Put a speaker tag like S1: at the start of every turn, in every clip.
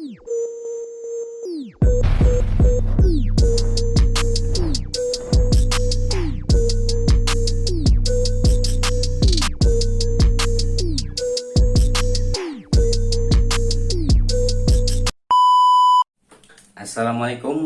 S1: Assalamualaikum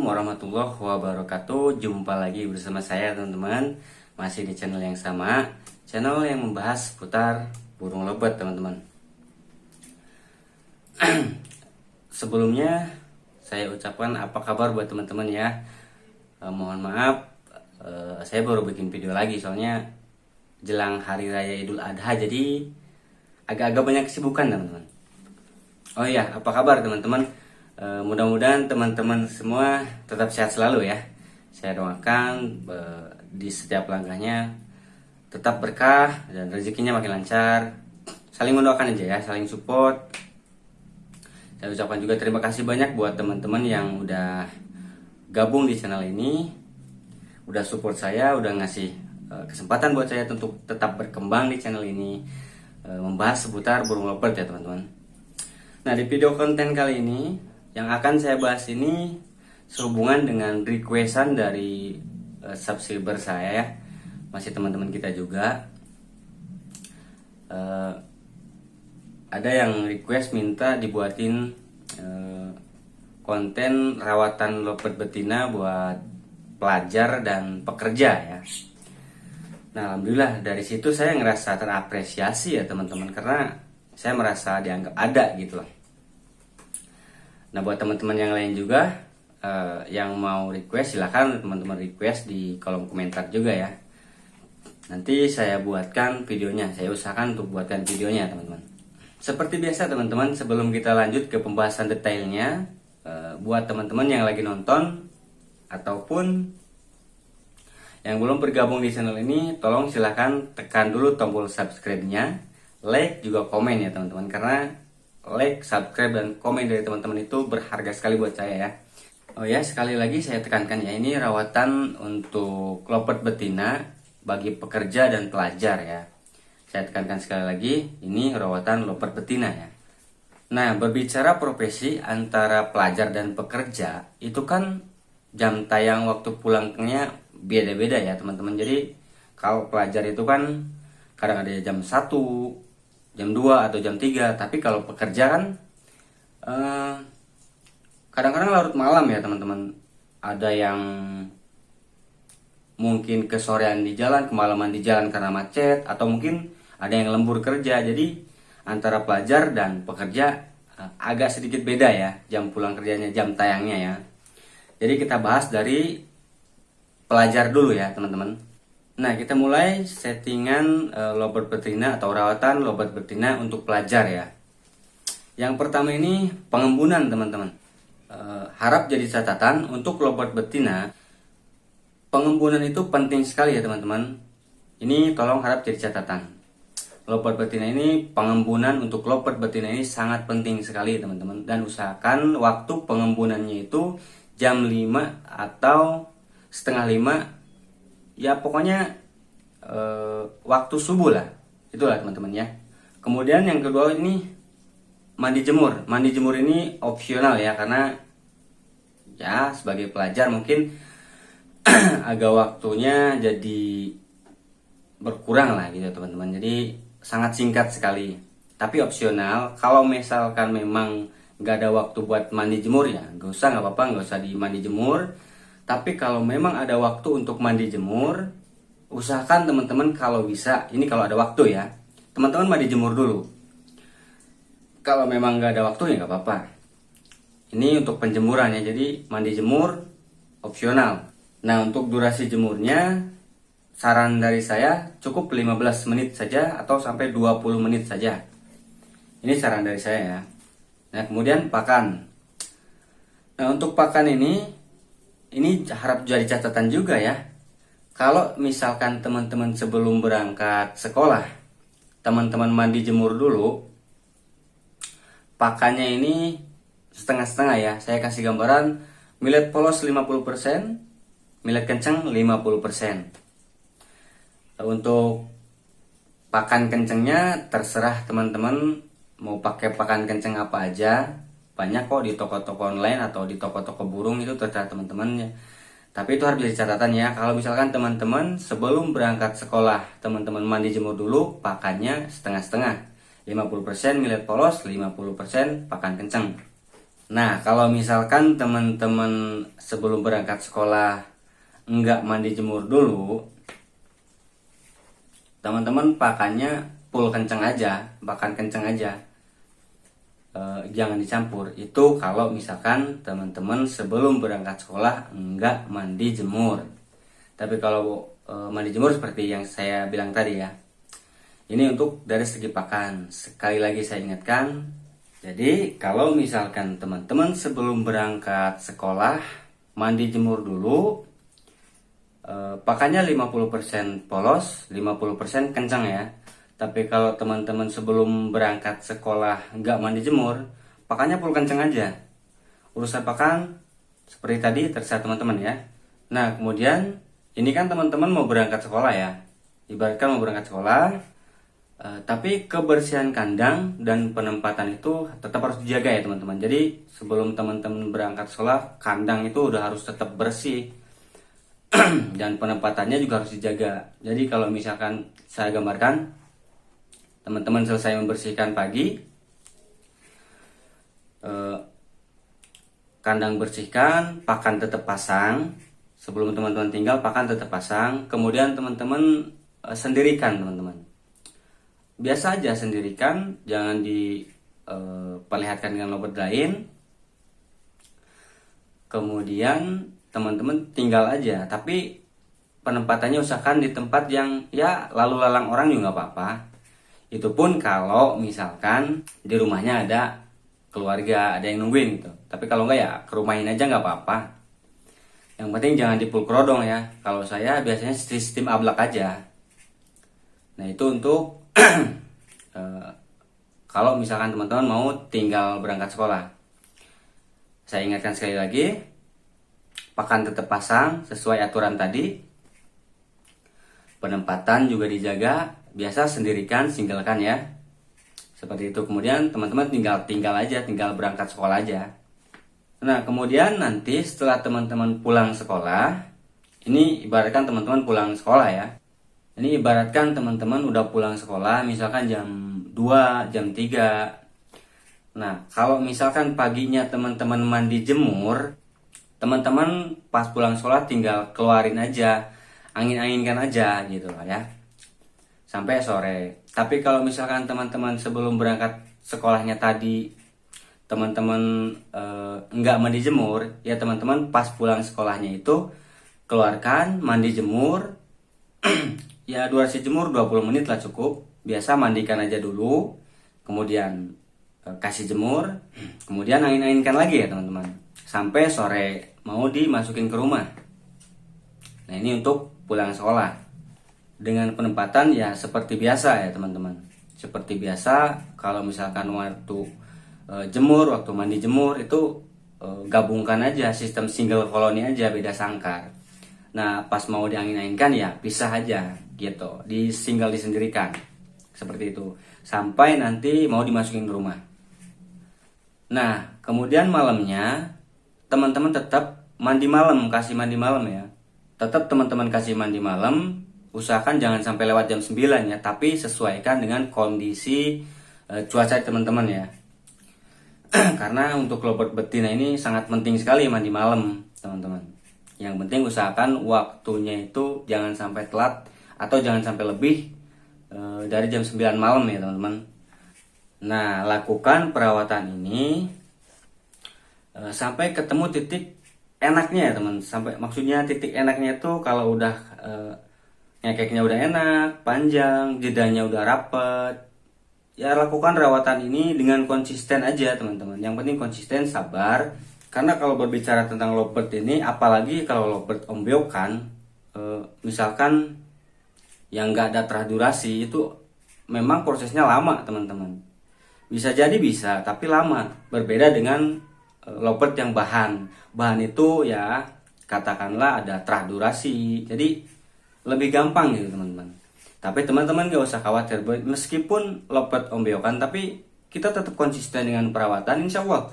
S1: warahmatullahi wabarakatuh. Jumpa lagi bersama saya teman-teman. Masih di channel yang sama, channel yang membahas seputar burung lebat teman-teman. Sebelumnya saya ucapkan apa kabar buat teman-teman ya. Mohon maaf, saya baru bikin video lagi soalnya jelang hari raya Idul Adha, jadi agak-agak banyak kesibukan teman-teman. Oh iya, apa kabar teman-teman? Mudah-mudahan teman-teman semua tetap sehat selalu ya. Saya doakan di setiap langkahnya tetap berkah dan rezekinya makin lancar. Saling mendoakan aja ya, saling support. Saya ucapkan juga terima kasih banyak buat teman-teman yang udah gabung di channel ini, udah support saya, udah ngasih kesempatan buat saya untuk tetap berkembang di channel ini, membahas seputar burung leopard ya teman-teman. Nah, di video konten kali ini yang akan saya bahas ini sehubungan dengan requestan dari subscriber saya ya, masih teman-teman kita juga. Ada yang request minta dibuatin konten rawatan leopard betina buat pelajar dan pekerja ya. Nah, alhamdulillah dari situ saya ngerasa terapresiasi ya teman-teman, karena saya merasa dianggap ada gitu loh. Nah, buat teman-teman yang lain juga yang mau request, silahkan teman-teman request di kolom komentar juga ya. Nanti saya buatkan videonya, saya usahakan untuk buatkan videonya teman-teman. Seperti biasa teman-teman, sebelum kita lanjut ke pembahasan detailnya, buat teman-teman yang lagi nonton ataupun yang belum bergabung di channel ini, tolong silahkan tekan dulu tombol subscribe-nya, like juga komen ya teman-teman, karena like, subscribe, dan komen dari teman-teman itu berharga sekali buat saya ya. Oh ya, sekali lagi saya tekankan ya, ini rawatan untuk leopard betina bagi pekerja dan pelajar ya. Saya tekankan sekali lagi, ini rawatan leopard betina ya. Nah, berbicara profesi antara pelajar dan pekerja, itu kan jam tayang waktu pulangnya beda-beda ya teman-teman. Jadi kalau pelajar itu kan kadang ada jam 1, jam 2 atau jam 3, tapi kalau pekerja kan kadang-kadang larut malam ya teman-teman. Ada yang mungkin kesorean di jalan, kemalaman di jalan karena macet, atau mungkin ada yang lembur kerja. Jadi antara pelajar dan pekerja agak sedikit beda ya jam pulang kerjanya, jam tayangnya ya. Jadi kita bahas dari pelajar dulu ya teman-teman. Nah, kita mulai settingan leopard betina atau rawatan leopard betina untuk pelajar ya. Yang pertama ini pengembunan teman-teman. Harap jadi catatan untuk leopard betina, pengembunan itu penting sekali ya teman-teman. Ini tolong harap jadi catatan. Leopard betina ini, pengembunan untuk leopard betina ini sangat penting sekali teman-teman. Dan usahakan waktu pengembunannya itu jam 5 atau setengah 5. Ya pokoknya waktu subuh lah, itulah teman-teman ya. Kemudian yang kedua ini mandi jemur. Mandi jemur ini opsional ya, karena ya sebagai pelajar mungkin agak waktunya jadi berkurang lah gitu teman-teman. Jadi sangat singkat sekali. Tapi opsional. Kalau misalkan memang nggak ada waktu buat mandi jemur ya nggak usah, nggak apa-apa, nggak usah di mandi jemur. Tapi kalau memang ada waktu untuk mandi jemur, usahakan teman-teman kalau bisa, ini kalau ada waktu ya, teman-teman mandi jemur dulu. Kalau memang nggak ada waktu ya nggak apa-apa. Ini untuk penjemuran ya, jadi mandi jemur opsional. Nah, untuk durasi jemurnya, saran dari saya cukup 15 menit saja atau sampai 20 menit saja. Ini saran dari saya ya. Nah, kemudian pakan. Nah, untuk pakan ini harap jadi catatan juga ya. Kalau misalkan teman-teman sebelum berangkat sekolah, teman-teman mandi jemur dulu, pakannya ini setengah-setengah ya. Saya kasih gambaran, millet polos 50%, millet kencang 50%. Untuk pakan kencangnya terserah teman-teman mau pakai pakan kencang apa aja. banyak kok di toko-toko online atau di toko-toko burung itu terserah teman-teman ya. Tapi itu harus jadi catatan ya, kalau misalkan teman-teman sebelum berangkat sekolah teman-teman mandi jemur dulu, pakannya setengah-setengah, 50% millet polos, 50% pakan kencang. Nah, kalau misalkan teman-teman sebelum berangkat sekolah enggak mandi jemur dulu, teman-teman pakannya full kencang aja, pakan kencang aja, jangan dicampur. Itu kalau misalkan teman-teman sebelum berangkat sekolah enggak mandi jemur. Tapi kalau mandi jemur seperti yang saya bilang tadi ya, ini untuk dari segi pakan. Sekali lagi saya ingatkan, jadi kalau misalkan teman-teman sebelum berangkat sekolah mandi jemur dulu, pakannya 50% polos, 50% kencang ya. Tapi kalau teman-teman sebelum berangkat sekolah nggak mandi jemur, pakannya full kencang aja. Urusan pakan seperti tadi terserah teman-teman ya. Nah, kemudian ini kan teman-teman mau berangkat sekolah ya. Ibaratkan mau berangkat sekolah, tapi kebersihan kandang dan penempatan itu tetap harus dijaga ya teman-teman. Jadi sebelum teman-teman berangkat sekolah, kandang itu udah harus tetap bersih. Dan penempatannya juga harus dijaga. Jadi kalau misalkan saya gambarkan, teman-teman selesai membersihkan pagi, kandang bersihkan, pakan tetap pasang. Sebelum teman-teman tinggal, pakan tetap pasang. Kemudian teman-teman sendirikan teman-teman. Biasa aja sendirikan, jangan diperlihatkan dengan lobet lain. Kemudian teman-teman tinggal aja, tapi penempatannya usahakan di tempat yang ya lalu lalang orang juga nggak apa-apa. Itu pun kalau misalkan di rumahnya ada keluarga, ada yang nungguin gitu. Tapi kalau nggak ya ke rumahin aja nggak apa-apa. Yang penting jangan dipul kerodong ya. Kalau saya biasanya sistem ablak aja. Nah itu untuk kalau misalkan teman-teman mau tinggal berangkat sekolah. Saya ingatkan sekali lagi, pakan tetap pasang sesuai aturan tadi. Penempatan juga dijaga, biasa sendirikan, singgalkan ya. Seperti itu. Kemudian teman-teman tinggal aja, tinggal berangkat sekolah aja. Nah, kemudian nanti setelah teman-teman pulang sekolah, ini ibaratkan teman-teman pulang sekolah ya. Ini ibaratkan teman-teman udah pulang sekolah misalkan jam 2, jam 3. Nah, kalau misalkan paginya teman-teman mandi jemur, teman-teman pas pulang sekolah tinggal keluarin aja, angin-anginkan aja gitu lah ya, sampai sore. Tapi kalau misalkan teman-teman sebelum berangkat sekolahnya tadi teman-teman nggak mandi jemur, ya teman-teman pas pulang sekolahnya itu keluarkan, mandi jemur. Ya durasi jemur 20 menit lah cukup. Biasa mandikan aja dulu, kemudian kasih jemur, kemudian angin-anginkan lagi ya teman-teman, sampai sore mau dimasukin ke rumah. Nah ini untuk pulang sekolah. Dengan penempatan ya seperti biasa ya teman-teman. Seperti biasa kalau misalkan waktu jemur, waktu mandi jemur itu gabungkan aja sistem single koloni aja, beda sangkar. Nah pas mau diangin-anginkan ya pisah aja gitu, disendirikan seperti itu sampai nanti mau dimasukin ke rumah. Nah kemudian malamnya teman-teman tetap mandi malam, kasih mandi malam ya. Tetap teman-teman kasih mandi malam, usahakan jangan sampai lewat jam 9 ya, tapi sesuaikan dengan kondisi cuaca teman-teman ya. Karena untuk lobet betina ini sangat penting sekali mandi malam teman-teman. Yang penting usahakan waktunya itu jangan sampai telat atau jangan sampai lebih dari jam 9 malam ya teman-teman. Nah lakukan perawatan ini sampai ketemu titik enaknya ya teman. Sampai maksudnya titik enaknya itu kalau udah ngekeknya udah enak, panjang, jedanya udah rapet. Ya lakukan rawatan ini dengan konsisten aja teman-teman. Yang penting konsisten, sabar. Karena kalau berbicara tentang lovebird ini, apalagi kalau lovebird ombyokan, misalkan yang nggak ada terah durasi itu memang prosesnya lama teman-teman. Bisa jadi bisa, tapi lama. Berbeda dengan lovebird yang bahan itu ya katakanlah ada terah durasi, jadi lebih gampang gitu teman-teman. Tapi teman-teman gak usah khawatir, meskipun lovebird ombyokan tapi kita tetap konsisten dengan perawatan, insya Allah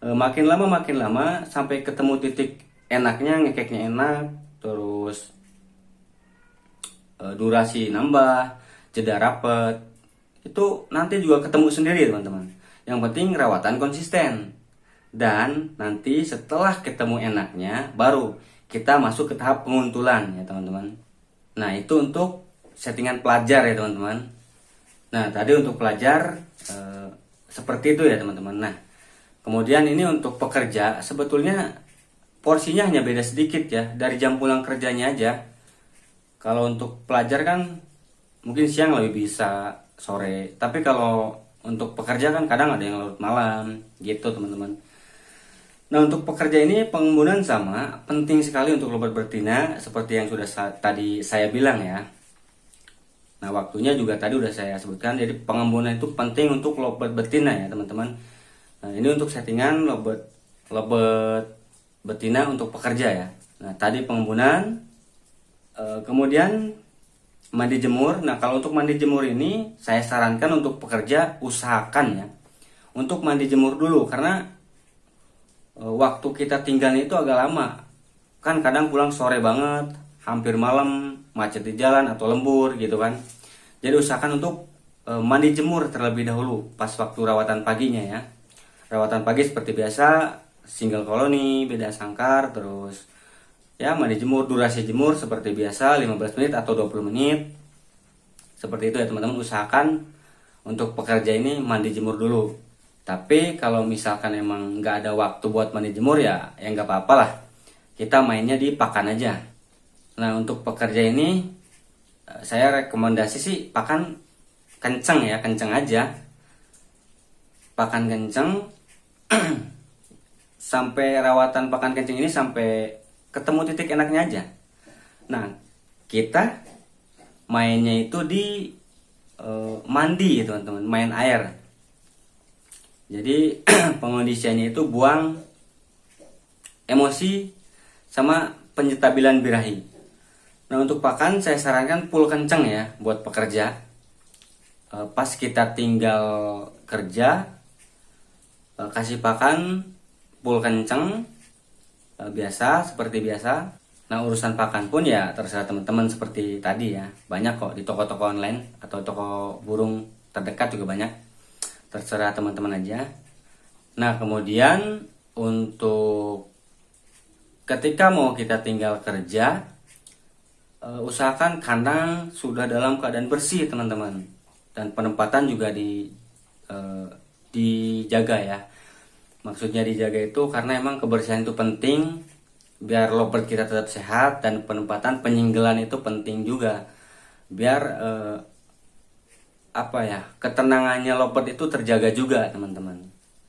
S1: makin lama sampai ketemu titik enaknya, ngekeknya enak, terus durasi nambah, jeda rapet, itu nanti juga ketemu sendiri teman-teman. Yang penting rawatan konsisten. Dan nanti setelah ketemu enaknya baru kita masuk ke tahap penguntulan ya teman-teman. Nah itu untuk settingan pelajar ya teman-teman. Nah tadi untuk pelajar seperti itu ya teman-teman. Nah kemudian ini untuk pekerja sebetulnya porsinya hanya beda sedikit ya, dari jam pulang kerjanya aja. Kalau untuk pelajar kan mungkin siang lebih bisa, sore. Tapi kalau untuk pekerja kan kadang ada yang larut malam gitu teman-teman. Nah untuk pekerja ini pengembunan sama, penting sekali untuk lobat betina seperti yang sudah tadi saya bilang ya. Nah waktunya juga tadi udah saya sebutkan, jadi pengembunan itu penting untuk lobat betina ya teman-teman. Nah ini untuk settingan lobat betina untuk pekerja ya. Nah tadi pengembunan, kemudian mandi jemur. Nah kalau untuk mandi jemur ini saya sarankan untuk pekerja usahakan ya untuk mandi jemur dulu, karena waktu kita tinggalnya itu agak lama. Kan kadang pulang sore banget, hampir malam, macet di jalan atau lembur gitu kan. Jadi usahakan untuk mandi jemur terlebih dahulu pas waktu rawatan paginya ya. Rawatan pagi seperti biasa, single koloni, beda sangkar, terus ya mandi jemur, durasi jemur seperti biasa 15 menit atau 20 menit. Seperti itu ya teman-teman, usahakan untuk pekerja ini mandi jemur dulu. Tapi kalau misalkan emang nggak ada waktu buat mandi jemur ya nggak apa-apa lah. Kita mainnya di pakan aja. Nah untuk pekerja ini saya rekomendasi sih pakan kenceng ya, kenceng aja. Pakan kenceng sampai rawatan pakan kenceng ini sampai ketemu titik enaknya aja. Nah kita mainnya itu di mandi teman-teman, main air. Jadi pengondisiannya itu buang emosi sama penstabilan birahi. Nah untuk pakan saya sarankan full kenceng ya buat pekerja. Pas kita tinggal kerja, kasih pakan full kenceng, biasa seperti biasa. Nah urusan pakan pun ya terserah teman-teman seperti tadi ya. Banyak kok di toko-toko online atau toko burung terdekat juga banyak. Terserah teman-teman aja. Nah kemudian untuk ketika mau kita tinggal kerja, usahakan kandang sudah dalam keadaan bersih teman-teman. Dan penempatan juga dijaga ya. Maksudnya dijaga itu karena emang kebersihan itu penting biar lovebird kita tetap sehat, dan penempatan penyinggelan itu penting juga biar ketenangannya lovebird itu terjaga juga teman-teman.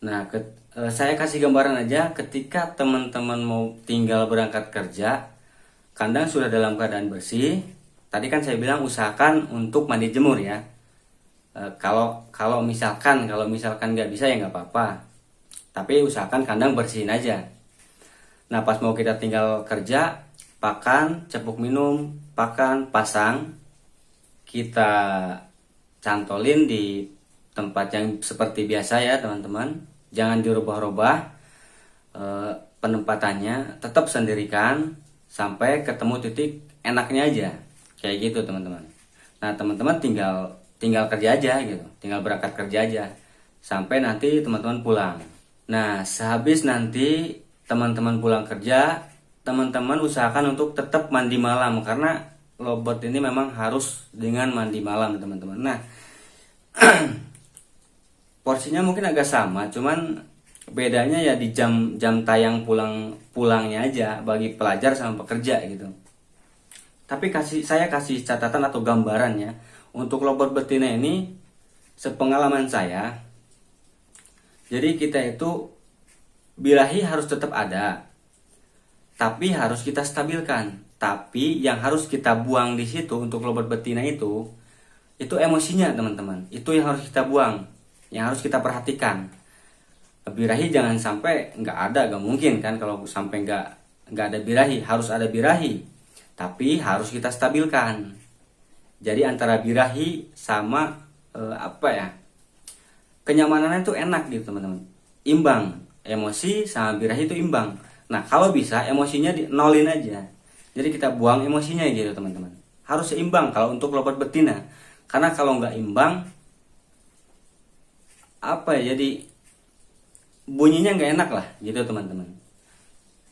S1: Nah saya kasih gambaran aja, ketika teman-teman mau tinggal berangkat kerja, kandang sudah dalam keadaan bersih. Tadi kan saya bilang usahakan untuk mandi jemur ya. Kalau misalkan nggak bisa ya nggak apa-apa, tapi usahakan kandang bersihin aja. Nah pas mau kita tinggal kerja, pakan, cepuk minum, pakan, pasang, kita cantolin di tempat yang seperti biasa ya teman-teman. Jangan dirubah-rubah, penempatannya tetap sendirikan sampai ketemu titik enaknya aja, kayak gitu teman-teman. Nah teman-teman tinggal kerja aja gitu, tinggal berangkat kerja aja sampai nanti teman-teman pulang. Nah sehabis nanti teman-teman pulang kerja, teman-teman usahakan untuk tetap mandi malam, karena lovebird ini memang harus dengan mandi malam teman-teman. Nah porsinya mungkin agak sama, cuman bedanya ya di jam tayang pulangnya aja bagi pelajar sama pekerja gitu. Tapi saya kasih catatan atau gambaran ya. Untuk lovebird betina ini, sepengalaman saya, jadi kita itu birahi harus tetap ada, tapi harus kita stabilkan. Tapi yang harus kita buang di situ untuk lovebird betina itu emosinya teman-teman. Itu yang harus kita buang, yang harus kita perhatikan. Birahi jangan sampai nggak ada, nggak mungkin kan kalau sampai nggak ada birahi. Harus ada birahi, tapi harus kita stabilkan. Jadi antara birahi sama kenyamanannya itu enak gitu teman-teman, imbang. emosi sama birahi itu imbang. Nah, kalau bisa emosinya di nolin aja. Jadi kita buang emosinya gitu teman-teman. Harus seimbang kalau untuk lopet betina. Karena kalau nggak imbang, apa ya, jadi bunyinya nggak enak lah gitu teman-teman.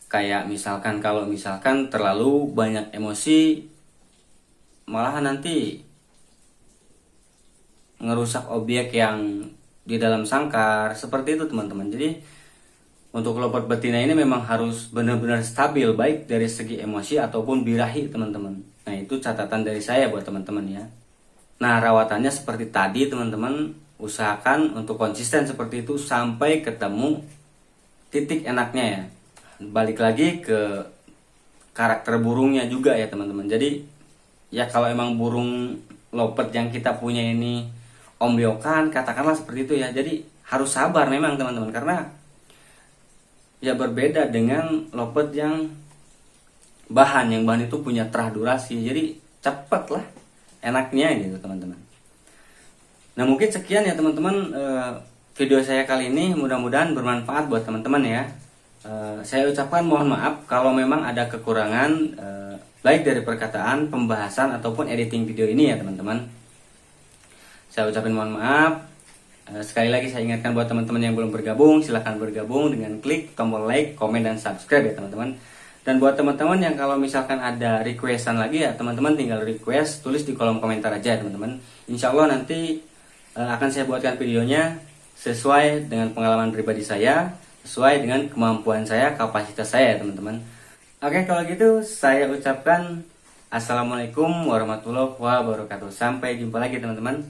S1: Kayak misalkan kalau misalkan terlalu banyak emosi, malahan nanti ngerusak objek yang di dalam sangkar seperti itu teman-teman. Jadi untuk lopet betina ini memang harus benar-benar stabil baik dari segi emosi ataupun birahi teman-teman. Nah, itu catatan dari saya buat teman-teman ya. Nah, rawatannya seperti tadi teman-teman, usahakan untuk konsisten seperti itu sampai ketemu titik enaknya ya. Balik lagi ke karakter burungnya juga ya teman-teman. Jadi ya kalau emang burung lopet yang kita punya ini ombyokan, katakanlah seperti itu ya. Jadi harus sabar memang teman-teman, karena ya berbeda dengan lopet yang bahan itu punya terah durasi. Jadi cepet lah enaknya gitu teman-teman. Nah, mungkin sekian ya teman-teman video saya kali ini, mudah-mudahan bermanfaat buat teman-teman ya. Saya ucapkan mohon maaf kalau memang ada kekurangan baik dari perkataan, pembahasan ataupun editing video ini ya teman-teman. Saya ucapin mohon maaf. Sekali lagi saya ingatkan buat teman-teman yang belum bergabung, silahkan bergabung dengan klik tombol like, komen, dan subscribe ya teman-teman. Dan buat teman-teman yang kalau misalkan ada requestan lagi ya teman-teman, tinggal request, tulis di kolom komentar aja ya teman-teman. Insya Allah nanti akan saya buatkan videonya sesuai dengan pengalaman pribadi saya, sesuai dengan kemampuan saya, kapasitas saya ya teman-teman. Oke, kalau gitu saya ucapkan Assalamualaikum warahmatullahi wabarakatuh. Sampai jumpa lagi teman-teman.